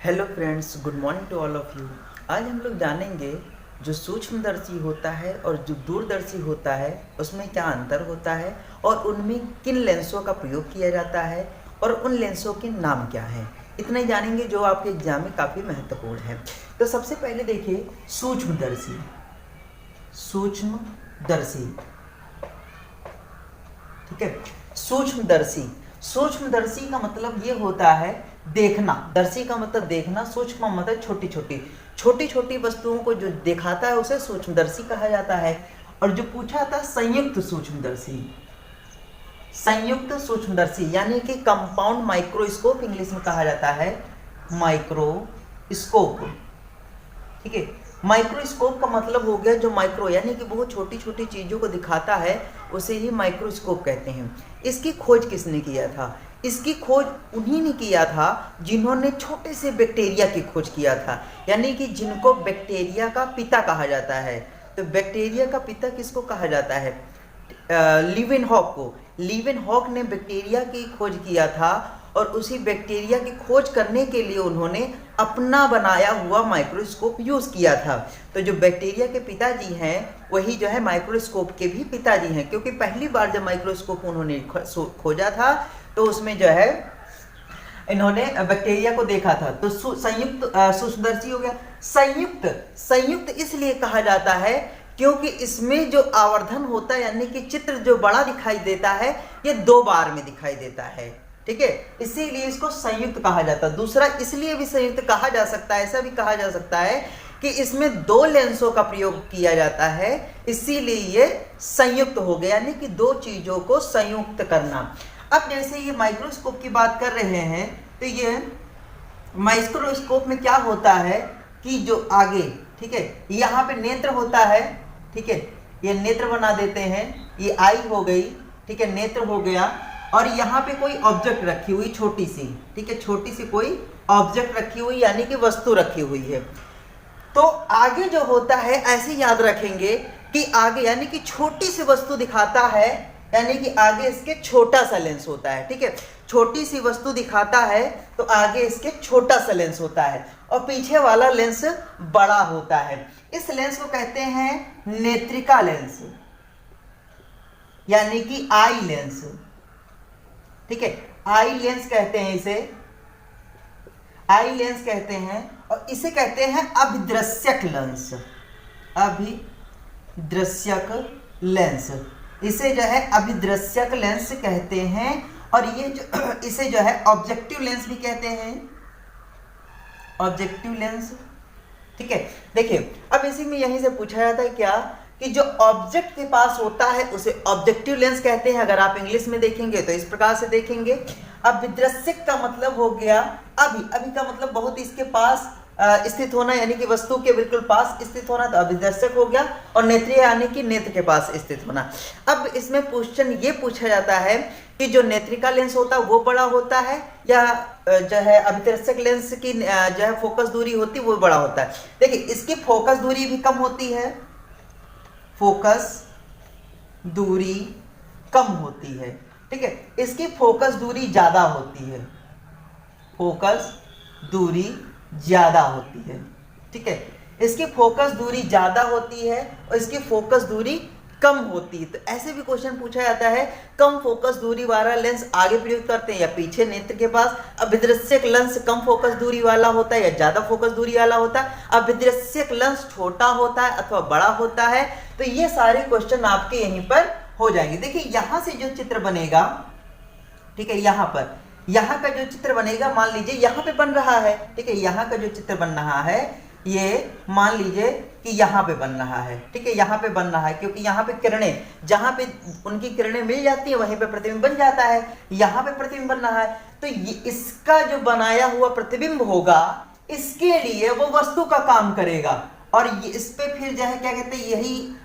Hello friends, good morning to all of you. आज हम लोग जानेंगे जो सूक्ष्मदर्शी होता है और जो दूरदर्शी होता है उसमें क्या अंतर होता है और उनमें किन लेंसों का प्रयोग किया जाता है और उन लेंसों के नाम क्या हैं। इतना ही जानेंगे जो आपके एग्जाम में काफ़ी महत्वपूर्ण है। तो सबसे पहले देखिए सूक्ष्मदर्शी। सूक्ष्मदर्शी, ठीक है। सूक्ष्मदर्शी, सूक्ष्मदर्शी का मतलब ये होता है देखना। दर्शी का मतलब देखना, सूक्ष्म मतलब छोटी छोटी छोटी छोटी वस्तुओं को जो दिखाता है उसे सूक्ष्मदर्शी कहा जाता है। और जो पूछा था संयुक्त सूक्ष्मदर्शी, संयुक्त सूक्ष्मदर्शी यानी कि कंपाउंड माइक्रोस्कोप इंग्लिश में कहा जाता है, माइक्रोस्कोप, ठीक है। माइक्रोस्कोप का मतलब हो गया जो माइक्रो यानी कि बहुत छोटी छोटी चीज़ों को दिखाता है उसे ही माइक्रोस्कोप कहते हैं। इसकी खोज किसने किया था? इसकी खोज उन्हीं ने किया था जिन्होंने छोटे से बैक्टीरिया की खोज किया था, यानी कि जिनको बैक्टीरिया का पिता कहा जाता है। तो बैक्टीरिया का पिता किसको कहा जाता है? लीवेनहॉक को। लीवेनहॉक ने बैक्टीरिया की खोज किया था और उसी बैक्टीरिया की खोज करने के लिए उन्होंने अपना बनाया हुआ माइक्रोस्कोप यूज़ किया था। तो जो बैक्टीरिया के पिताजी हैं वही जो है माइक्रोस्कोप के भी पिताजी हैं, क्योंकि पहली बार जब माइक्रोस्कोप उन्होंने खोजा था तो उसमें जो है इन्होंने बैक्टीरिया को देखा था। तो संयुक्त सूक्ष्मदर्शी हो गया। संयुक्त, संयुक्त इसलिए कहा जाता है क्योंकि इसमें जो आवर्धन होता है यानी कि चित्र जो बड़ा दिखाई देता है ये दो बार में दिखाई देता है, ठीक है। इसीलिए इसको संयुक्त कहा जाता है। दूसरा इसलिए भी संयुक्त कहा जा सकता है, ऐसा भी कहा जा सकता है कि इसमें दो लेंसों का प्रयोग किया जाता है, इसीलिए ये संयुक्त हो गया, यानी कि दो चीजों को संयुक्त करना। अब जैसे ये माइक्रोस्कोप की बात कर रहे हैं तो ये माइक्रोस्कोप में क्या होता है कि जो आगे, ठीक है, यहाँ पे नेत्र होता है, ठीक है, ये नेत्र बना देते हैं, ये आई हो गई, ठीक है, नेत्र हो गया। और यहाँ पे कोई ऑब्जेक्ट रखी हुई छोटी सी, ठीक है, छोटी सी कोई ऑब्जेक्ट रखी हुई यानी कि वस्तु रखी हुई है। तो आगे जो होता है ऐसे याद रखेंगे कि आगे यानी कि छोटी सी वस्तु दिखाता है, यानी कि आगे इसके छोटा सा लेंस होता है, ठीक है। छोटी सी वस्तु दिखाता है तो आगे इसके छोटा सा लेंस होता है और पीछे वाला लेंस बड़ा होता है। इस लेंस को कहते हैं नेत्रिका लेंस, यानी कि आई लेंस, ठीक है। आई लेंस कहते हैं इसे, आई लेंस कहते हैं। और इसे कहते हैं अभिदृश्यक लेंस, अभिदृश्यक लेंस, इसे जो है अभिदृश्यक लेंस कहते हैं। और ये जो इसे जो है ऑब्जेक्टिव लेंस भी कहते हैं, ऑब्जेक्टिव लेंस, ठीक है। देखिए अब इसी में यहीं से पूछा जाता है क्या कि जो ऑब्जेक्ट के पास होता है उसे ऑब्जेक्टिव लेंस कहते हैं। अगर आप इंग्लिश में देखेंगे तो इस प्रकार से देखेंगे। अभिदृश्यक का मतलब हो गया अभी, अभी का मतलब बहुत इसके पास स्थित होना, यानी कि वस्तु के बिल्कुल पास स्थित होना, तो अभिदर्शक हो गया। और नेत्रीय यानी कि नेत्र के पास स्थित होना। अब इसमें क्वेश्चन ये पूछा जाता है कि जो नेत्रिका लेंस होता है वो बड़ा होता है या जो है अभिदर्शक लेंस की जो है फोकस दूरी होती है वो बड़ा होता है। देखिए इसकी फोकस दूरी भी कम होती है, फोकस दूरी कम होती है, ठीक है। इसकी फोकस दूरी ज्यादा होती है, फोकस दूरी ज्यादा होती है, ठीक है। इसकी फोकस दूरी ज्यादा होती है और इसकी फोकस दूरी कम होती है। तो ऐसे भी क्वेश्चन पूछा जाता है कम फोकस दूरी वाला लेंस आगे प्रयुक्त करते हैं या पीछे नेत्र के पास। अभिदृश्यक लेंस कम फोकस दूरी वाला होता है या ज्यादा फोकस दूरी वाला होता है। अभिदृश्यक लेंस छोटा होता है अथवा बड़ा होता है। तो ये सारे क्वेश्चन आपके यहीं पर हो जाएंगे। देखिए यहां से जो चित्र बनेगा, ठीक है, यहाँ पर यहाँ का जो चित्र बनेगा, मान लीजिए यहाँ पे बन रहा है, ठीक है, यहाँ का जो चित्र बन रहा है ये मान लीजिए कि यहाँ पे बन रहा है, ठीक है, यहाँ पे बन रहा है, क्योंकि यहाँ पे किरणें, जहाँ पे उनकी किरणें मिल जाती है वहीं पे प्रतिबिंब बन जाता है। यहाँ पे प्रतिबिंब बन रहा है तो ये इसका जो बनाया हुआ प्रतिबिंब होगा इसके लिए वो वस्तु का काम करेगा और इस पे फिर जो है क्या कहते हैं यही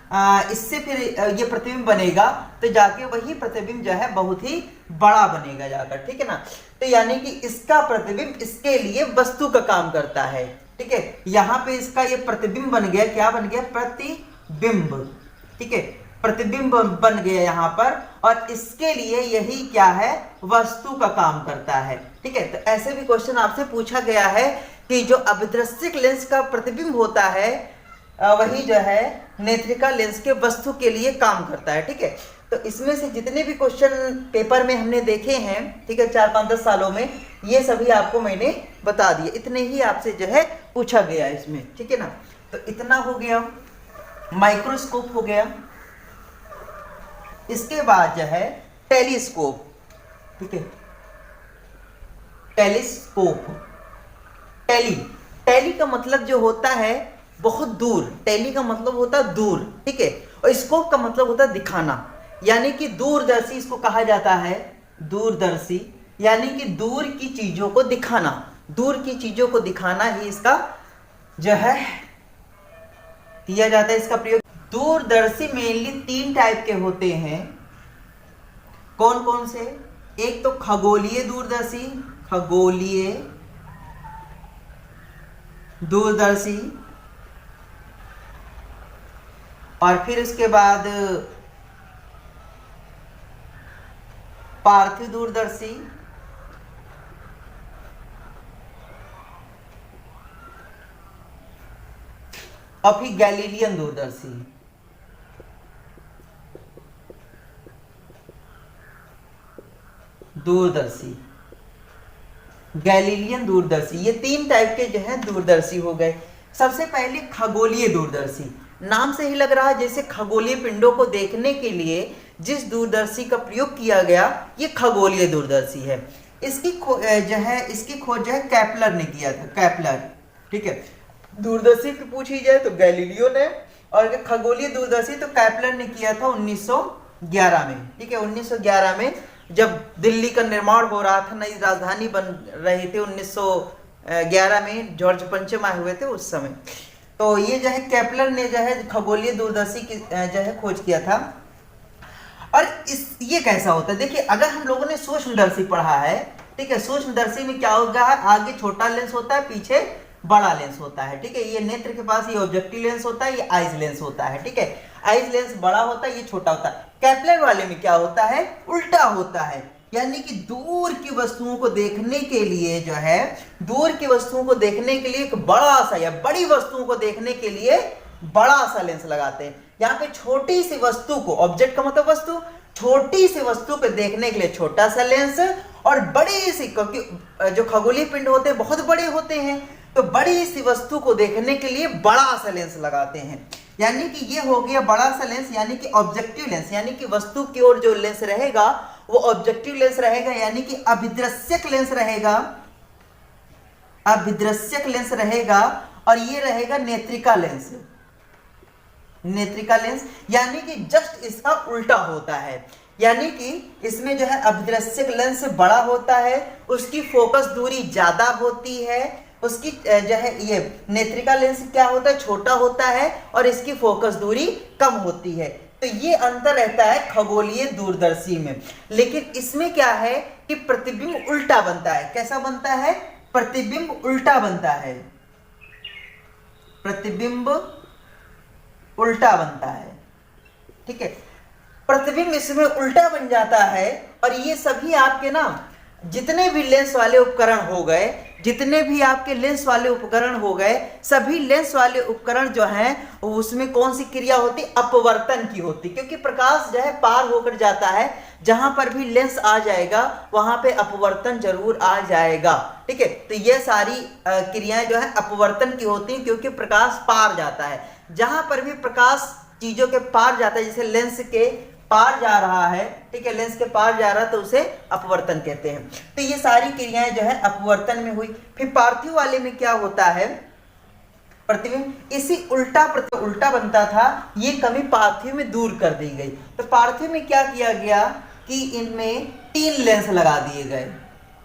इससे फिर ये प्रतिबिंब बनेगा तो जाके वही प्रतिबिंब जो है बहुत ही बड़ा बनेगा जाकर, ठीक है ना। तो यानी कि इसका प्रतिबिंब इसके लिए वस्तु का काम करता है, ठीक है। यहाँ पे इसका ये प्रतिबिंब बन गया, क्या बन गया? प्रतिबिंब, ठीक है, प्रतिबिंब बन गया यहाँ पर और इसके लिए यही क्या है? वस्तु का काम करता है, ठीक है। तो ऐसे भी क्वेश्चन आपसे पूछा गया है कि जो अभिदृश्यक लेंस का प्रतिबिंब होता है वही जो है नेत्रिका लेंस के वस्तु के लिए काम करता है। ठीक है, तो इसमें से जितने भी क्वेश्चन पेपर में हमने देखे हैं, ठीक है, 4-5-10 सालों में, ये सभी आपको मैंने बता दिए। इतने ही आपसे जो है पूछा गया इसमें, ठीक है ना। तो इतना हो गया, माइक्रोस्कोप हो गया। इसके बाद जो है टेलीस्कोप, ठीक है, टेलीस्कोप। टेली का मतलब जो होता है बहुत दूर, टेली का मतलब होता है दूर, ठीक है, और स्कोप का मतलब होता है दिखाना, यानी कि दूरदर्शी इसको कहा जाता है, दूरदर्शी, यानी कि दूर की चीजों को दिखाना, दूर की चीजों को दिखाना ही इसका जो है किया जाता है, इसका प्रयोग। दूरदर्शी मेनली 3 टाइप के होते हैं। कौन कौन से? एक तो खगोलीय दूरदर्शी, खगोलीय दूरदर्शी, और फिर उसके बाद पार्थिव दूरदर्शी, और फिर गैलीलियन दूरदर्शी। दूरदर्शी, गैलीलियन दूरदर्शी, ये 3 टाइप के जो है दूरदर्शी हो गए। सबसे पहले खगोलीय दूरदर्शी, नाम से ही लग रहा है जैसे खगोलीय पिंडों को देखने के लिए जिस दूरदर्शी का प्रयोग किया गया, ये खगोलीय दूरदर्शी है। इसकी खोज जो है केपलर ने किया था, केपलर, ठीक है। दूरदर्शी की पूछी जाए तो गैलीलियो ने, और खगोलीय दूरदर्शी तो केपलर ने किया था 1911 में, ठीक है। 1911 में जब दिल्ली का निर्माण हो रहा था, नई राजधानी बन रही थी, 1911 में जॉर्ज पंचम आए हुए थे उस समय। तो ये जो है केपलर ने जो है खगोलीय दूरदर्शी की जो है खोज किया था। और ये कैसा होता है, देखिए, अगर हम लोगों ने सूक्ष्मदर्शी पढ़ा है, ठीक है, सूक्ष्मदर्शी में क्या होगा, आगे छोटा लेंस होता है, पीछे बड़ा लेंस होता है, ठीक है। ये नेत्र के पास ये ऑब्जेक्टिव लेंस होता है, ये आइज लेंस होता है, ठीक है। आइज लेंस बड़ा होता है, ये छोटा होता है। केपलर वाले में क्या होता है, उल्टा होता है, यानी कि दूर की वस्तुओं को देखने के लिए जो है, दूर की वस्तुओं को देखने के लिए एक बड़ा सा, या बड़ी वस्तुओं को देखने के लिए बड़ा सा लेंस लगाते हैं। यहाँ पे छोटी सी वस्तु को, ऑब्जेक्ट का मतलब वस्तु, छोटी सी वस्तु को देखने के लिए छोटा सा लेंस, और बड़ी सी, क्योंकि जो खगोलीय पिंड होते हैं बहुत बड़े होते हैं, तो बड़ी सी वस्तु को देखने के लिए बड़ा सा लेंस लगाते हैं। यानी कि ये हो गया बड़ा सा लेंस, यानी कि ऑब्जेक्टिव लेंस, यानी कि वस्तु की ओर जो लेंस रहेगा वो ऑब्जेक्टिव लेंस रहेगा, यानी कि अभिदृश्यक लेंस रहेगा, अभिदृश्यक लेंस रहेगा। और ये रहेगा नेत्रिका लेंस, नेत्रिका लेंस, यानी कि जस्ट इसका उल्टा होता है, यानी कि इसमें जो है अभिदृश्यक लेंस बड़ा होता है, उसकी फोकस दूरी ज्यादा होती है, उसकी जो है ये नेत्रिका लेंस क्या होता है, छोटा होता है, और इसकी फोकस दूरी कम होती है। तो ये अंतर रहता है खगोलीय दूरदर्शी में। लेकिन इसमें क्या है कि प्रतिबिंब उल्टा बनता है। कैसा बनता है? प्रतिबिंब उल्टा बनता है, प्रतिबिंब उल्टा बनता है, ठीक है। प्रतिबिंब इसमें उल्टा बन जाता है, और ये सभी आपके ना जितने भी लेंस वाले उपकरण हो गए, जितने भी आपके लेंस वाले उपकरण हो गए, सभी लेंस वाले उपकरण जो हैं उसमें कौन सी क्रिया होती? अपवर्तन की होती, क्योंकि प्रकाश जो है पार होकर जाता है, जहां पर भी लेंस आ जाएगा वहां पे अपवर्तन जरूर आ जाएगा, ठीक है। तो ये सारी क्रियाएं जो है अपवर्तन की होती हैं, क्योंकि प्रकाश पार जाता है। जहां पर भी प्रकाश चीजों के पार जाता है, जैसे लेंस के पार जा रहा है, ठीक है, लेंस के पार जा रहा है, तो उसे अपवर्तन कहते हैं। तो ये सारी क्रियाएं जो है अपवर्तन में हुई। फिर पार्थिव वाले में क्या होता है? प्रतिबिंब इसी उल्टा बनता था, ये कमी पार्थिव में दूर कर दी गई। तो पार्थिव में क्या किया गया कि इनमें 3 लेंस लगा दिए गए,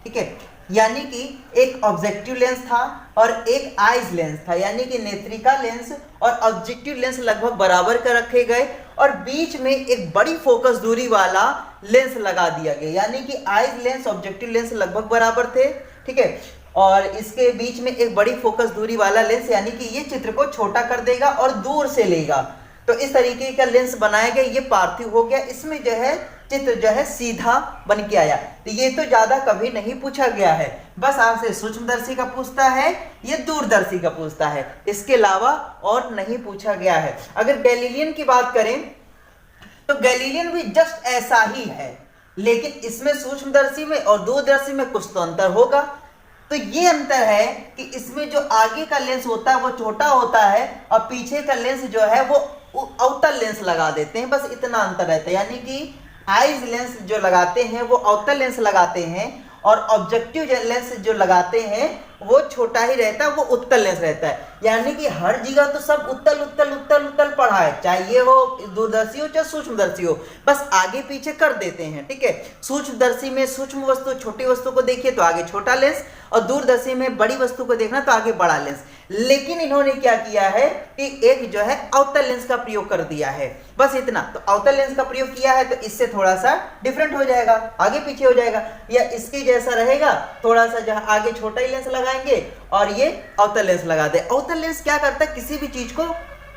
ठीक है, यानी कि एक ऑब्जेक्टिव लेंस था और एक आइज लेंस था, यानी कि नेत्रिका लेंस और ऑब्जेक्टिव लेंस लगभग बराबर कर रखे गए, और बीच में एक बड़ी फोकस दूरी वाला लेंस लगा दिया गया, यानी कि आइज लेंस ऑब्जेक्टिव लेंस लगभग बराबर थे, ठीक है, और इसके बीच में एक बड़ी फोकस दूरी वाला लेंस, यानी कि ये चित्र को छोटा कर देगा और दूर से लेगा। तो इस तरीके का लेंस बनाया गया, ये पार्थिव हो गया। इसमें जो है चित्र जो है सीधा बन के आया। तो ये तो ज्यादा कभी नहीं पूछा गया है, बस आपसे सूक्ष्मदर्शी का पूछता है, ये दूरदर्शी का पूछता है, इसके अलावा और नहीं पूछा गया है। अगर गैलीलियन की बात करें तो गैलीलियन भी जस्ट ऐसा ही है, लेकिन इसमें सूक्ष्मदर्शी में और दूरदर्शी में कुछ तो अंतर होगा। तो ये अंतर है कि इसमें जो आगे का लेंस होता है वो छोटा होता है और पीछे का लेंस जो है वो अवतल लेंस लगा देते हैं, बस इतना अंतर रहता है। यानी कि आइज लेंस जो लगाते हैं वो अवतल लेंस लगाते हैं और ऑब्जेक्टिव लेंस जो लगाते हैं वो छोटा ही रहता है, वो उत्तल लेंस रहता है। यानी कि हर जगह तो सब उत्तल उत्तल उत्तल उत्तल पढ़ा है, चाहे ये हो दूरदर्शी हो चाहे सूक्ष्मदर्शी हो, बस आगे पीछे कर देते हैं। ठीक है, सूक्ष्मदर्शी में सूक्ष्म वस्तु छोटी वस्तु को देखिए तो आगे छोटा लेंस, और दूरदर्शी में बड़ी वस्तु को देखना तो आगे बड़ा लेंस। लेकिन इन्होंने क्या किया है कि एक जो है अवतल लेंस का प्रयोग कर दिया है, बस इतना। तो अवतल लेंस का प्रयोग किया है तो इससे थोड़ा सा डिफरेंट हो जाएगा, आगे पीछे हो जाएगा, या इसके जैसा रहेगा, थोड़ा सा जहां आगे छोटा ही लेंस लगाएंगे और ये अवतल लेंस लगा दे। अवतल लेंस क्या करता है, किसी भी चीज को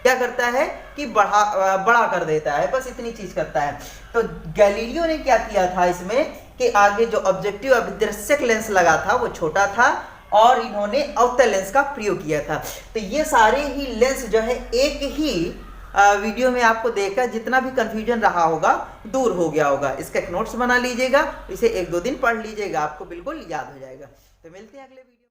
क्या करता है कि बड़ा कर देता है, बस इतनी चीज करता है। तो गैलीलियो ने क्या किया था इसमें कि आगे जो ऑब्जेक्टिव अभिदर्शक लेंस लगा था वो छोटा था और इन्होंने अवतल लेंस का प्रयोग किया था। तो ये सारे ही लेंस जो है एक ही वीडियो में आपको देखकर जितना भी कंफ्यूजन रहा होगा दूर हो गया होगा। इसका एक नोट्स बना लीजिएगा, इसे 1-2 दिन पढ़ लीजिएगा, आपको बिल्कुल याद हो जाएगा। तो मिलते हैं अगले वीडियो।